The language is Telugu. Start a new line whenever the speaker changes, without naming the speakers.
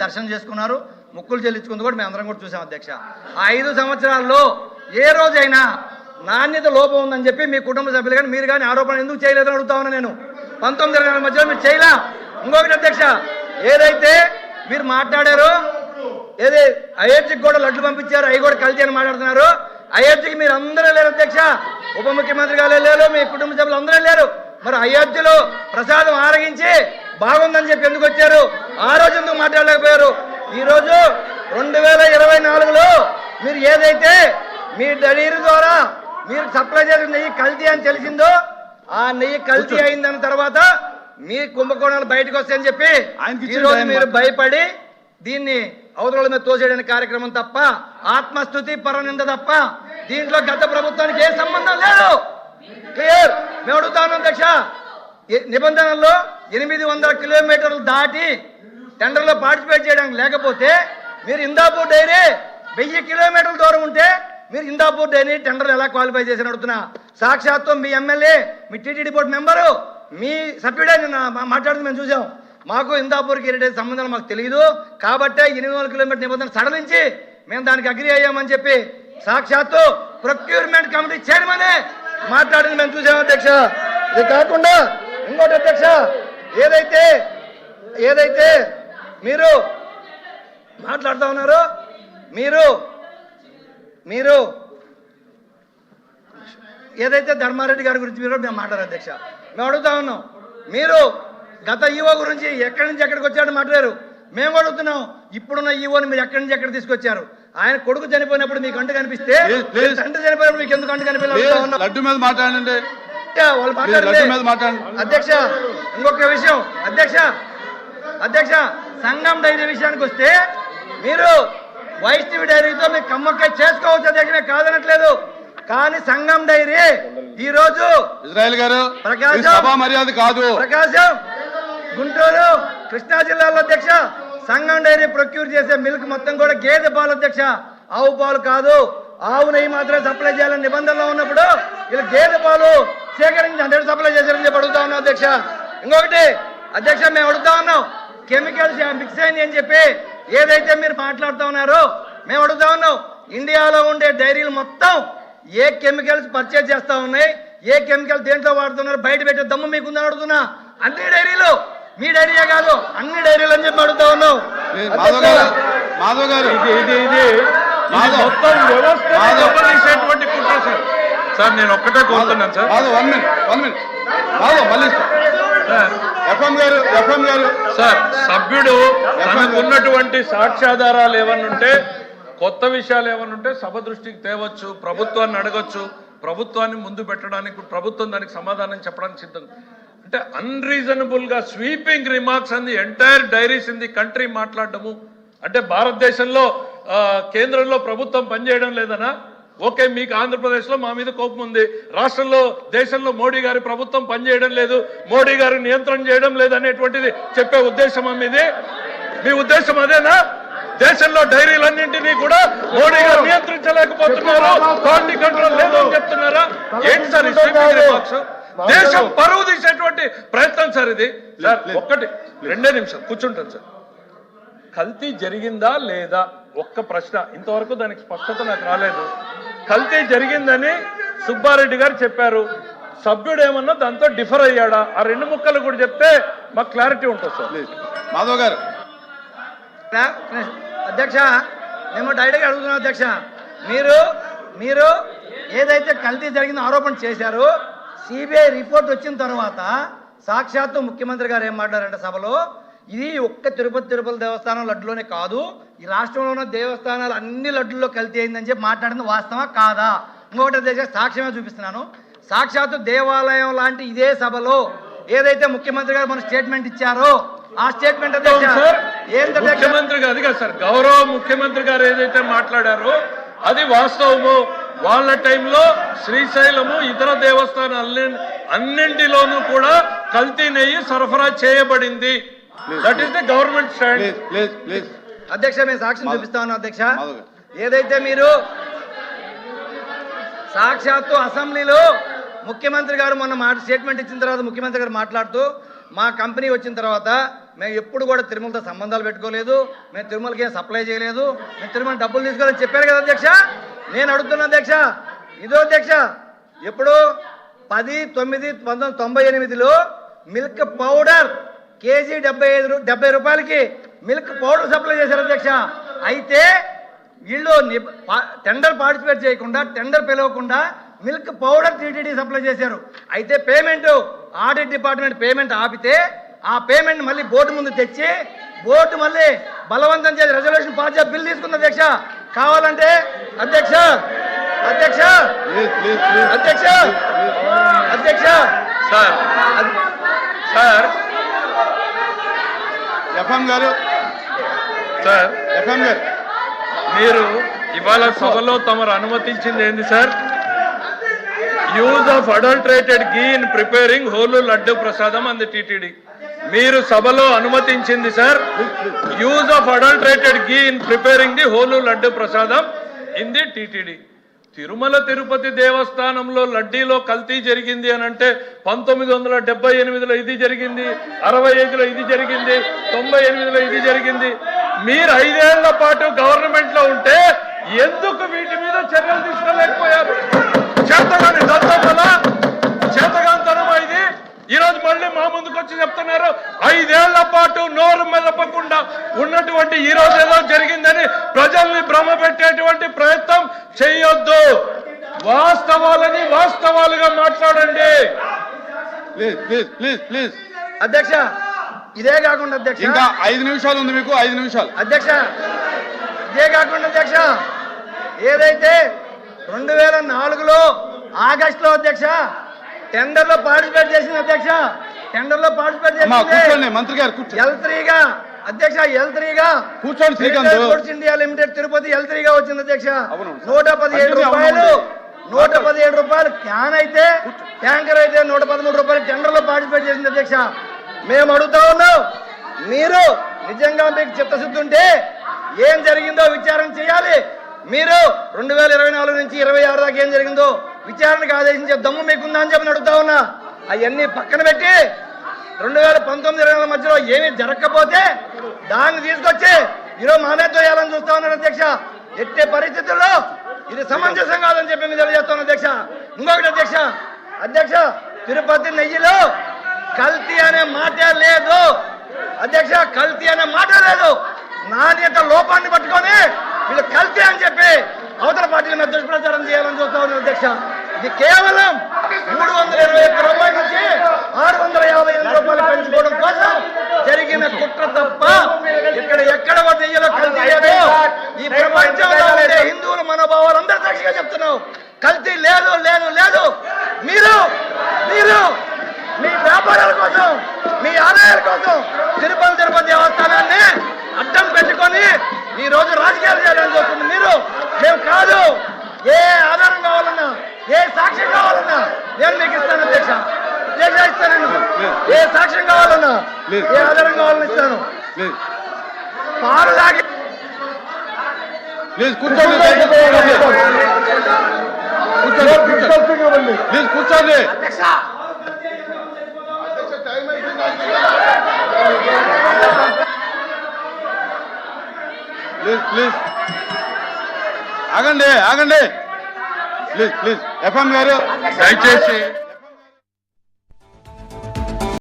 దర్శనం చేసుకున్నారు, ముక్కులు చెల్లించుకుంది కూడా మేము అందరం కూడా చూసాం అధ్యక్ష. ఆ 5 సంవత్సరాల్లో ఏ రోజైనా నాణ్యత లోపం ఉందని చెప్పి మీ కుటుంబ సభ్యులు కానీ మీరు కానీ ఆరోపణ ఎందుకు చేయలేదని అడుగుతా ఉన్నా నేను. 19 నెలల మధ్యలో మీరు చేయలా. ఇంకొకటి అధ్యక్ష, ఏదైతే మీరు మాట్లాడారో ఏది అయోధ్యకి కూడా లడ్లు పంపించారు, అవి కూడా కల్తీ అని మాట్లాడుతున్నారు. అయోధ్యకి మీరు అందరూ లేరు అధ్యక్ష, ఉప ముఖ్యమంత్రి గారు వెళ్ళారు, మీ కుటుంబ సభ్యులు అందరూ వెళ్ళారు. మరి అయోధ్యలో ప్రసాదం ఆరగించి బాగుందని చెప్పి ఎందుకు వచ్చారు? ఆ రోజు ఎందుకు మాట్లాడలేకపోయారు? ఈరోజు 2024లో మీరు ఏదైతే మీ డైరీ ద్వారా మీరు సప్లై చేసిన నెయ్యి కల్తీ అని తెలిసిందో, ఆ నెయ్యి కల్తీ అయిందన్న తర్వాత మీ కుంభకోణాలు బయటకు వస్తాయని చెప్పి ఈరోజు మీరు భయపడి దీన్ని అవతల మీద తోసేయడానికి కార్యక్రమం తప్ప, ఆత్మస్థుతి పరనింద తప్ప దీంట్లో గత ప్రభుత్వానికి ఏ సంబంధం లేదు. క్లియర్. మేము అడుగుతా ఉన్నాం అధ్యక్ష, నిబంధనల్లో 800 కిలోమీటర్లు దాటి టెండర్లో పార్టిసిపేట్ చేయడానికి లేకపోతే మీరు ఇందాపూర్ డైరీ 1000 కిలోమీటర్ల దూరం ఉంటే మీరు ఇందాపూర్ డైరీ టెండర్లు ఎలా క్వాలిఫై చేసి అడుగుతున్నా. సాక్షాత్తు మీ ఎమ్మెల్యే, మీ టీటీడీ బోర్డు మెంబరు, మీ సభ్యుడే మాట్లాడుతూ మేము చూసాం. మాకు ఇందాపూర్కి హెరిటేజ్ సంబంధాలు మాకు తెలియదు కాబట్టే 800 కిలోమీటర్ నిబంధన సడలించి మేము దానికి అగ్రి అయ్యామని చెప్పి సాక్షాత్తు ప్రొక్యూర్మెంట్ కమిటీ చైర్మనే మాట్లాడింది మేము చూసాం అధ్యక్ష. ఇది కాకుండా ఇంకోటి అధ్యక్ష, ఏదైతే మీరు మాట్లాడుతూ ఉన్నారో మీరు ఏదైతే ధర్మారెడ్డి గారి గురించి మీరు మేము మాట్లాడారు అధ్యక్ష. మేము అడుగుతా ఉన్నాం, మీరు గత ఈవో గురించి ఎక్కడి నుంచి ఎక్కడికి వచ్చాడో మాట్లాడారు. మేము అడుగుతున్నాం, ఇప్పుడున్న ఈవోని మీరు ఎక్కడి నుంచి ఎక్కడ తీసుకొచ్చారు? ఆయన కొడుకు చనిపోయినప్పుడు మీకు అంటు కనిపిస్తే తండ్రి చనిపోయినప్పుడు మీకు ఎందుకు అంటు కనిపించాలి? వాళ్ళు మాట్లాడండి అధ్యక్ష. ఇంకొక విషయం అధ్యక్ష, సంఘం డైరీ విషయానికి వస్తే మీరు వైష్ణవి డైరీతో మీకు కమ్మక్కాయ చేసుకోవచ్చు అధ్యక్ష, మేము కాదనట్లేదు. కానీ సంఘం డైరీ ఈ రోజు
ఇజ్రాయెల్ గారు
ప్రకాశం, గుంటూరు, కృష్ణా జిల్లాలో అధ్యక్ష సంఘం డైరీ ప్రొక్యూర్ చేసే మిల్క్ మొత్తం కూడా గేదె పాలు అధ్యక్ష, ఆవు పాలు కాదు. ఆవు నెయ్యి మాత్రమే సప్లై చేయాలని నిబంధనలో ఉన్నప్పుడు వీళ్ళు గేదె పాలు సేకరించి 100 సప్లై చేశారని చెప్పి అడుగుతా ఉన్నాం అధ్యక్ష. ఇంకొకటి అధ్యక్ష, మేము అడుగుతా ఉన్నాం, కెమికల్స్ మిక్స్ అయింది అని చెప్పి ఏదైతే మీరు మాట్లాడుతూ ఉన్నారో మేము అడుగుతా ఉన్నాం, ఇండియాలో ఉండే డైరీలు మొత్తం ఏ కెమికల్స్ పర్చేజ్ చేస్తా ఉన్నాయి, ఏ కెమికల్ దేంట్లో వాడుతున్నారు బయట పెట్టే దమ్ము మీకుందని అడుగుతున్నా. అన్ని డైరీలు, మీ డైరీయే కాదు అన్ని డైరీలు అని చెప్పి అడుగుతా ఉన్నాం.
మాధవ్ గారు, మొత్తం వ్యవస్థ సార్, నేను ఒక్కటే కోరుతున్నాను సార్. సార్, సభ్యుడు తనకున్నటువంటి సాక్ష్యాధారాలు ఏమన్నుంటే, కొత్త విషయాలు ఏమన్నుంటే సభ దృష్టికి తేవచ్చు, ప్రభుత్వాన్ని అడగొచ్చు, ప్రభుత్వాన్ని ముందు పెట్టడానికి ప్రభుత్వం దానికి సమాధానం చెప్పడానికి సిద్ధం. అంటే అన్రీజనబుల్ గా స్వీపింగ్ రిమార్క్స్ అంది entire dairies in the country మాట్లాడటము అంటే భారతదేశంలో కేంద్రంలో ప్రభుత్వం పనిచేయడం లేదనా? ఓకే, మీకు ఆంధ్రప్రదేశ్లో మా మీద కోపం ఉంది, రాష్ట్రంలో దేశంలో మోడీ గారి ప్రభుత్వం పనిచేయడం లేదు, మోడీ గారు నియంత్రణ చేయడం లేదు అనేటువంటిది చెప్పే ఉద్దేశం మీది? మీ ఉద్దేశం అదేనా? దేశంలో డైరీలన్నింటినీ కూడా మోడీ గారు నియంత్రించలేకపోతున్నారు, క్వాలిటీ కంట్రోల్ లేదు అని చెప్తున్నారా? ఏంటి సార్ ఈ స్వీపింగ్ రిమార్క్స్? దేశం పరువు తీసేటువంటి ప్రయత్నం సార్ ఇది. సార్ ఒక్కటి 2 నిమిషాలు కూర్చుంటాను సార్. కల్తీ జరిగిందా లేదా ఒక్క ప్రశ్న, ఇంతవరకు దానికి స్పష్టత నాకు రాలేదు. కల్తీ జరిగిందని సుబ్బారెడ్డి గారు చెప్పారు, సభ్యుడు ఏమన్నా దాంతో డిఫర్ అయ్యాడా? ఆ 2 ముక్కలు కూడా చెప్తే మాకు క్లారిటీ ఉంటుంది సార్.
మాధవ్ గారు.
అధ్యక్ష, మేము డైరెక్ట్గా అడుగుతున్నాం అధ్యక్ష, మీరు ఏదైతే కల్తీ జరిగిందో ఆరోపణ చేశారో, సిబిఐ రిపోర్ట్ వచ్చిన తర్వాత సాక్షాత్తు ముఖ్యమంత్రి గారు ఏం మాట్లాడారంటే సభలో, ఇది ఒక్క తిరుపతి దేవస్థానం లడ్డులోనే కాదు, ఈ రాష్ట్రంలో ఉన్న దేవస్థానాలు అన్ని లడ్డుల్లో కల్తీ అయిందని చెప్పి మాట్లాడింది వాస్తవా కాదా? ఇంకొకటి దగ్గర సాక్ష్యమే చూపిస్తున్నాను. సాక్షాత్తు దేవాలయం లాంటి ఇదే సభలో ఏదైతే ముఖ్యమంత్రి గారు మన స్టేట్మెంట్ ఇచ్చారో ఆ స్టేట్మెంట్
ముఖ్యమంత్రి గారు అది కాదు సార్, గౌరవ ముఖ్యమంత్రి గారు ఏదైతే మాట్లాడారో అది వాస్తవము. వాళ్ళ టైంలో శ్రీశైలము ఇతర దేవస్థానాలు అన్నింటిలోనూ కూడా కల్తీ నెయ్యి సరఫరా చేయబడింది. That is the government stand.
అధ్యక్ష, మేము సాక్ష్యం చూపిస్తా ఉన్నాం అధ్యక్ష. ఏదైతే మీరు సాక్షాత్తు అసెంబ్లీలో ముఖ్యమంత్రి గారు మొన్న స్టేట్మెంట్ ఇచ్చిన తర్వాత ముఖ్యమంత్రి గారు మాట్లాడుతూ మా కంపెనీ వచ్చిన తర్వాత మేము ఎప్పుడు కూడా తిరుమలతో సంబంధాలు పెట్టుకోలేదు, మేము తిరుమలకి ఏం సప్లై చేయలేదు, మేము తిరుమల డబ్బులు తీసుకోవాలని చెప్పారు కదా అధ్యక్ష. నేను అడుగుతున్నా అధ్యక్ష, ఇదో అధ్యక్ష, ఎప్పుడు 10/9/1998లో మిల్క్ పౌడర్ కేజీ 70 రూపాయలకి మిల్క్ పౌడర్ సప్లై చేశారు అధ్యక్ష. అయితే వీళ్ళు టెండర్ పార్టిసిపేట్ చేయకుండా, టెండర్ పిలవకుండా మిల్క్ పౌడర్ టీటీడీ సప్లై చేశారు. అయితే పేమెంట్ ఆడిట్ డిపార్ట్మెంట్ పేమెంట్ ఆపితే ఆ పేమెంట్ మళ్ళీ బోర్డు ముందు తెచ్చి బోర్డు మళ్ళీ బలవంతం చేసి రెజల్యూషన్ పాస్ చేసి బిల్ తీసుకుంది అధ్యక్ష. కావాలంటే అధ్యక్ష అధ్యక్ష అధ్యక్ష అధ్యక్ష
సార్ సార్
ఎఫ్ఎం గారు
సార్
ఎఫ్ఎం గారు
మీరు ఇవాళ సభలో తమరు అనుమతించింది ఏంది sir? Use of adulterated ghee in preparing holy laddu prasadam అంది టీటీడీ. మీరు సభలో అనుమతించింది sir use of adulterated ghee in preparing the holy laddu prasadam in the TTD. Tirumala Tirupati దేవస్థానంలో లడ్డీలో కల్తీ జరిగింది అని అంటే 1978లో ఇది జరిగింది, 65లో ఇది జరిగింది, 98లో ఇది జరిగింది. మీరు 5 ఏళ్ల పాటు గవర్నమెంట్ లో ఉంటే ఎందుకు వీటి మీద చర్యలు తీసుకోలేకపోయారు? చేతగాని దత్తతల చేతగాంతనమా ఇది? ఈరోజు మళ్ళీ మా ముందుకు వచ్చి చెప్తున్నారు 5 ఏళ్ల పాటు నోరు మెదపకుండా ఉన్నటువంటి ఈ రోజు ఏదో జరిగిందని ప్రజల్ని భ్రమ పెట్టేటువంటి ప్రయత్నం చేయొద్దు. వాస్తవాలని వాస్తవాలుగా మాట్లాడండి.
ప్లీజ్ ప్లీజ్ ప్లీజ్ ప్లీజ్
అధ్యక్ష, ఇదే కాకుండా అధ్యక్ష,
ఇంకా 5 నిమిషాలు ఉంది మీకు, 5 నిమిషాలు
అధ్యక్ష. ఇదే కాకుండా అధ్యక్ష, ఏదైతే 2004లో ఆగస్టులో అధ్యక్ష టెండర్ లో పార్టిసిపేట్ చేసింది అధ్యక్ష, టెండర్ లో పార్టిసిపేట్
కూర్చోండి మంత్రి గారు కూర్చోండి.
L3గా అధ్యక్ష, L3గా
కూర్చోండి Srikanth.
Sports India limited Tirupati L3గా వచ్చింది అధ్యక్ష.
అవును.
117 రూపాయలు 117 రూపాయలు క్యాన్ అయితే, ట్యాంకర్ అయితే 113 రూపాయలు టెండర్ లో పార్టిసిపేట్ చేసింది అధ్యక్ష. మేము అడుగుతా ఉన్నాం, మీరు నిజంగా మీకు చిత్తశుద్ధి ఉంటే ఏం జరిగిందో విచారణ చేయాలి. మీరు 2024 నుంచి 26 దాకా ఏం జరిగిందో విచారణకు ఆదేశించే దమ్ము మీకుందా అని చెప్పి అడుగుతా ఉన్నా. అవన్నీ పక్కన పెట్టి 2019-20 మధ్యలో ఏమీ జరగకపోతే దాన్ని తీసుకొచ్చి ఈరోజు మానేతో వేయాలని చూస్తా ఉన్నారు అధ్యక్ష. ఎట్టే పరిస్థితుల్లో ఇది సమంజసం కాదని చెప్పి మీరు తెలియజేస్తాను అధ్యక్ష. ఇంకొకటి అధ్యక్ష, అధ్యక్ష తిరుపతి నెయ్యిలో కల్తీ అనే మాటే లేదు అధ్యక్ష, కల్తీ అనే మాట లేదు. నాణ్యత లోపాన్ని పట్టుకొని వీళ్ళు కల్తీ అని చెప్పి అవతల పార్టీల మీద దుష్ప్రచారం చేయాలని చూస్తా ఉన్నారు అధ్యక్ష. ఇది కేవలం 321 రూపాయల నుంచి 658 రూపాయలు పెంచుకోవడం కోసం జరిగిన కుట్ర తప్ప ఎక్కడ నెయ్యిలో కల్తీ లేదు. ఈ ప్రపంచంలో ఉండే హిందువుల మనోభావాలు అందరూ సాక్షిగా చెప్తున్నావు, కల్తీ లేదు లేదు లేదు. మీరు మీ వ్యాపారాల కోసం, మీ ఆదాయాల కోసం తిరుపతి దేవస్థానాన్ని అడ్డం పెట్టుకొని ఈ రోజు రాజకీయాలు చేయాలని చూస్తుంది మీరు. మేము కాదు, ఏ ఆధారం కావాలన్నా, ఏ సాక్ష్యం కావాలన్నా నేను మీకు ఇస్తాను అధ్యక్ష. ఇస్తాను, ఏ సాక్ష్యం కావాలన్నా, ఏ ఆధారం కావాలన్నా ఇస్తాను. పాలు తాగి
ప్లీజ్ కూర్చోండి ప్లీజ్ కూర్చోండి. ప్లీజ్ ప్లీజ్ ఆగండి ప్లీజ్ ప్లీజ్ ఎఫ్ఎం గారు
దయచేసి